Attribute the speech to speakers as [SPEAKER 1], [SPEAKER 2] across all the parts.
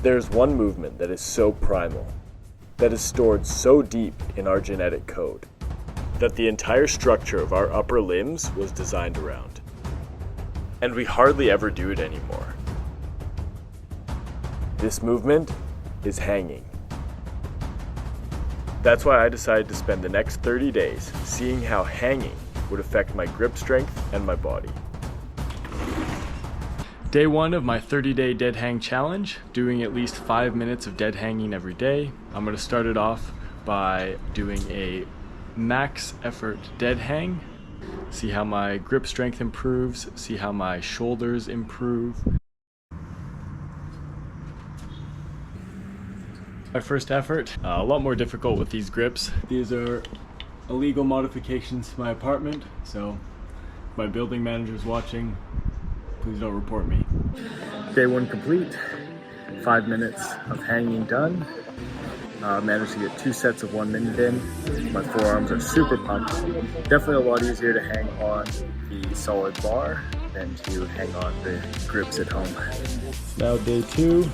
[SPEAKER 1] There's one movement that is so primal, that is stored so deep in our genetic code, that the entire structure of our upper limbs was designed around. And we hardly ever do it anymore. This movement is hanging. That's why I decided to spend the next 30 days seeing how hanging would affect my grip strength and my body. Day 1 of my 30-day dead hang challenge, doing at least 5 minutes of dead hanging every day. I'm going to start it off by doing a max effort dead hang, see how my grip strength improves, see how my shoulders improve. My first effort, a lot more difficult with these grips. These are illegal modifications to my apartment, so if my building manager's watching, please don't report me. Day 1 complete, 5 minutes of hanging done. Managed to get 2 sets of 1 minute in. My forearms are super pumped. Definitely a lot easier to hang on the solid bar than to hang on the grips at home. Now day 2.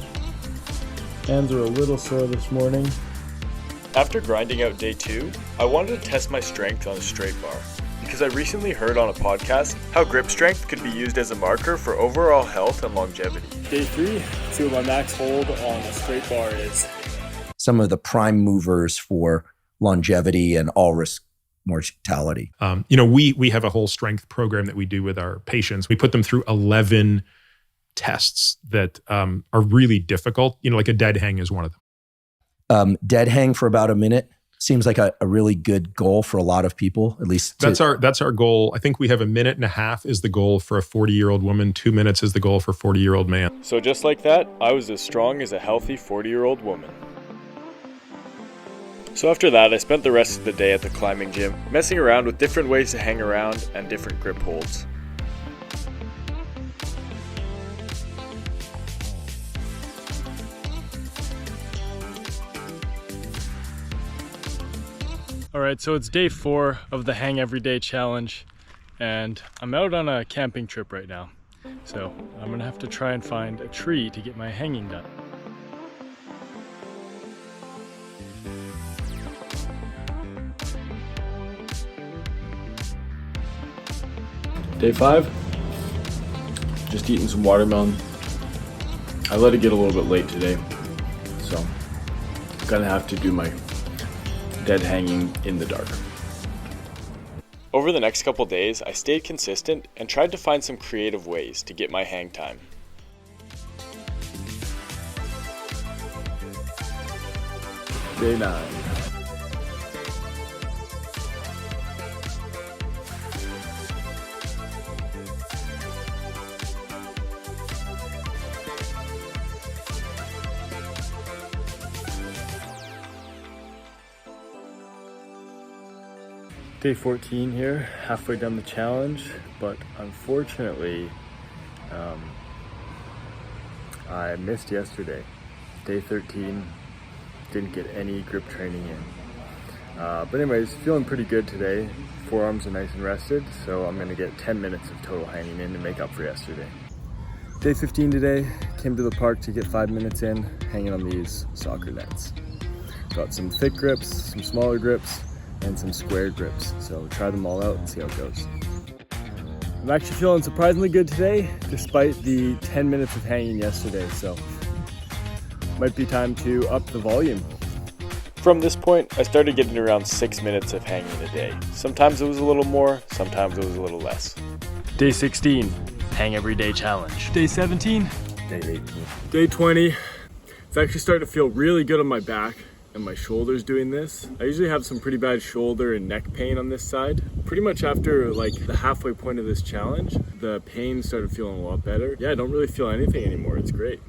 [SPEAKER 1] Hands are a little sore this morning. After grinding out day 2, I wanted to test my strength on a straight bar, because I recently heard on a podcast how grip strength could be used as a marker for overall health and longevity. Day 3, see what my max hold on a straight bar is.
[SPEAKER 2] Some of the prime movers for longevity and all risk mortality.
[SPEAKER 3] We have a whole strength program that we do with our patients. We put them through 11 tests that are really difficult. Like a dead hang is one of them.
[SPEAKER 2] Dead hang for about a minute seems like a really good goal for a lot of people, at least.
[SPEAKER 3] That's our goal. I think we have 1.5 minutes is the goal for a 40-year-old woman. 2 minutes is the goal for a 40-year-old man.
[SPEAKER 1] So just like that, I was as strong as a healthy 40-year-old woman. So after that, I spent the rest of the day at the climbing gym, messing around with different ways to hang around and different grip holds. Alright, so it's day 4 of the Hang Everyday Challenge, and I'm out on a camping trip right now. So I'm gonna have to try and find a tree to get my hanging done. Day 5, just eating some watermelon. I let it get a little bit late today, so I'm gonna have to do my dead hanging in the dark. Over the next couple days, I stayed consistent and tried to find some creative ways to get my hang time. Day 9. Day 14 here, halfway done the challenge, but unfortunately, I missed yesterday. Day 13, didn't get any grip training in. But anyways, feeling pretty good today. Forearms are nice and rested, so I'm gonna get 10 minutes of total hanging in to make up for yesterday. Day 15 today, came to the park to get 5 minutes in, hanging on these soccer nets. Got some thick grips, some smaller grips, and some square grips. So try them all out and see how it goes. I'm actually feeling surprisingly good today, despite the 10 minutes of hanging yesterday, so might be time to up the volume. From this point, I started getting around 6 minutes of hanging a day. Sometimes it was a little more, sometimes it was a little less. Day 16, Hang Everyday Challenge. Day 17,
[SPEAKER 2] Day 18.
[SPEAKER 1] Day 20. It's actually starting to feel really good on my back and my shoulders doing this. I usually have some pretty bad shoulder and neck pain on this side. Pretty much after like the halfway point of this challenge, the pain started feeling a lot better. Yeah, I don't really feel anything anymore. It's great.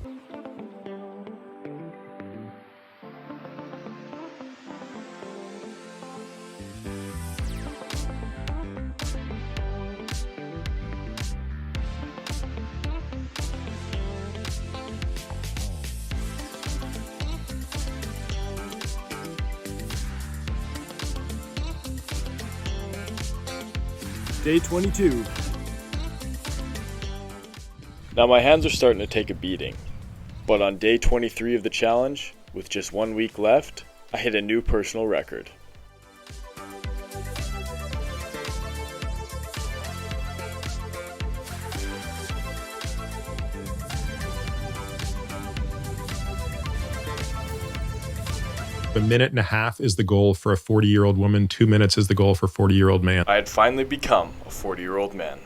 [SPEAKER 1] Day 22. Now my hands are starting to take a beating. But on day 23 of the challenge, with just 1 week left, I hit a new personal record.
[SPEAKER 3] A minute and a half is the goal for a 40-year-old woman. 2 minutes is the goal for a 40-year-old man.
[SPEAKER 1] I had finally become a 40-year-old man.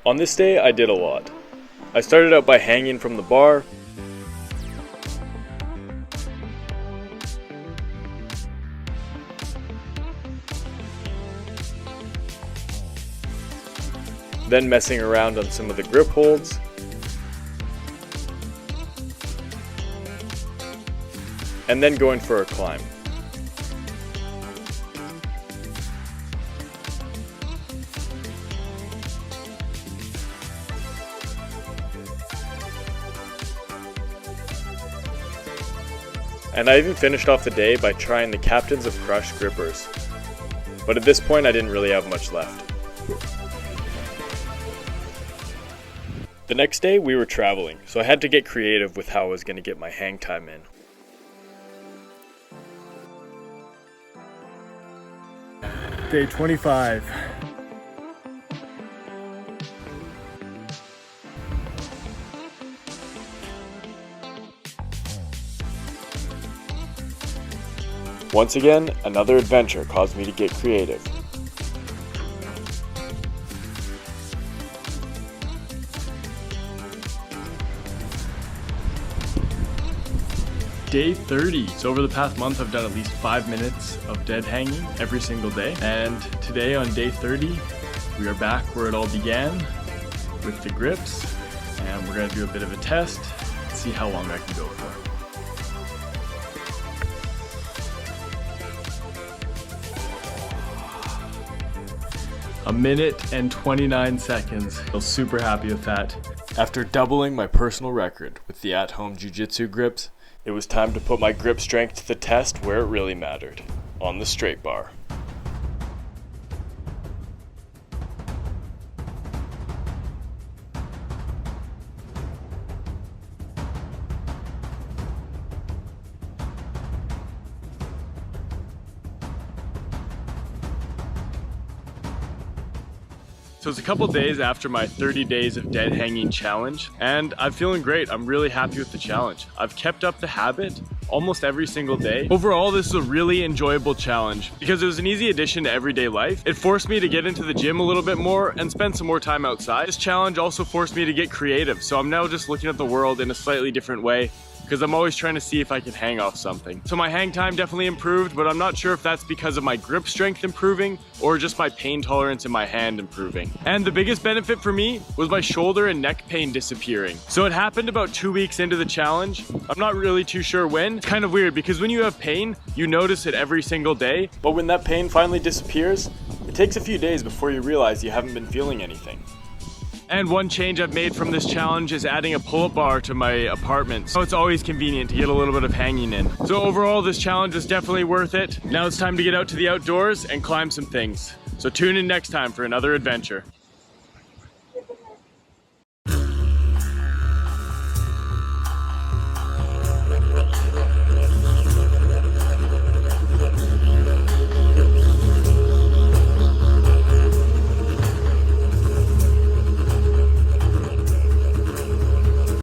[SPEAKER 1] On this day, I did a lot. I started out by hanging from the bar. Then messing around on some of the grip holds. And then going for a climb. And I even finished off the day by trying the Captains of Crush grippers. But at this point I didn't really have much left. The next day we were traveling, so I had to get creative with how I was going to get my hang time in. Day 25. Once again, another adventure caused me to get creative. Day 30. So over the past month, I've done at least 5 minutes of dead hanging every single day. And today on day 30, we are back where it all began with the grips. And we're gonna do a bit of a test, see how long I can go for. A minute and 29 seconds. I feel super happy with that. After doubling my personal record with the at-home jiu-jitsu grips, it was time to put my grip strength to the test where it really mattered, on the straight bar. So it's a couple days after my 30 days of dead hanging challenge, and I'm feeling great. I'm really happy with the challenge. I've kept up the habit almost every single day. Overall, this is a really enjoyable challenge because it was an easy addition to everyday life. It forced me to get into the gym a little bit more and spend some more time outside. This challenge also forced me to get creative, so I'm now just looking at the world in a slightly different way, because I'm always trying to see if I can hang off something. So my hang time definitely improved, but I'm not sure if that's because of my grip strength improving or just my pain tolerance in my hand improving. And the biggest benefit for me was my shoulder and neck pain disappearing. So it happened about 2 weeks into the challenge. I'm not really too sure when. It's kind of weird because when you have pain, you notice it every single day. But when that pain finally disappears, it takes a few days before you realize you haven't been feeling anything. And one change I've made from this challenge is adding a pull-up bar to my apartment. So it's always convenient to get a little bit of hanging in. So overall, this challenge is definitely worth it. Now it's time to get out to the outdoors and climb some things. So tune in next time for another adventure.